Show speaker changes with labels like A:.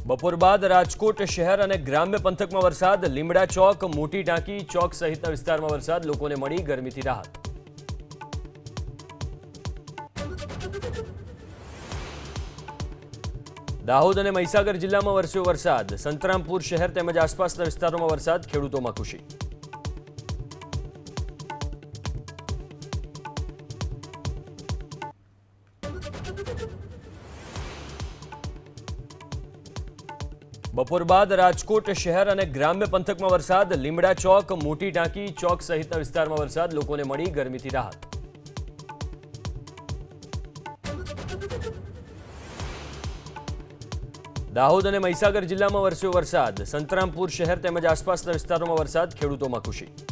A: બપોર બાદ રાજકોટ શહેર અને ગ્રામ્ય પંથકમાં વરસાદ. લીમડા ચોક, મોટી ટાંકી ચોક સહિતના વિસ્તારમાં વરસાદ. લોકોને મળી ગરમીથી રાહત. દાહોદ અને મહીસાગર જિલ્લામાં વરસ્યો વરસાદ. સંતરામપુર શહેર તેમજ આસપાસના વિસ્તારોમાં વરસાદ. ખેડૂતોમાં ખુશી. બપોર બાદ રાજકોટ શહેર અને ગ્રામ્ય પંથકમાં વરસાદ. લીમડા ચોક, મોટી ટાંકી ચોક સહિતના વિસ્તારમાં વરસાદ. લોકોને મળી ગરમીથી રાહત. દાહોદ અને મહીસાગર જિલ્લામાં વરસ્યો વરસાદ. સંતરામપુર શહેર તેમજ આસપાસના વિસ્તારોમાં વરસાદ. ખેડૂતોમાં ખુશી.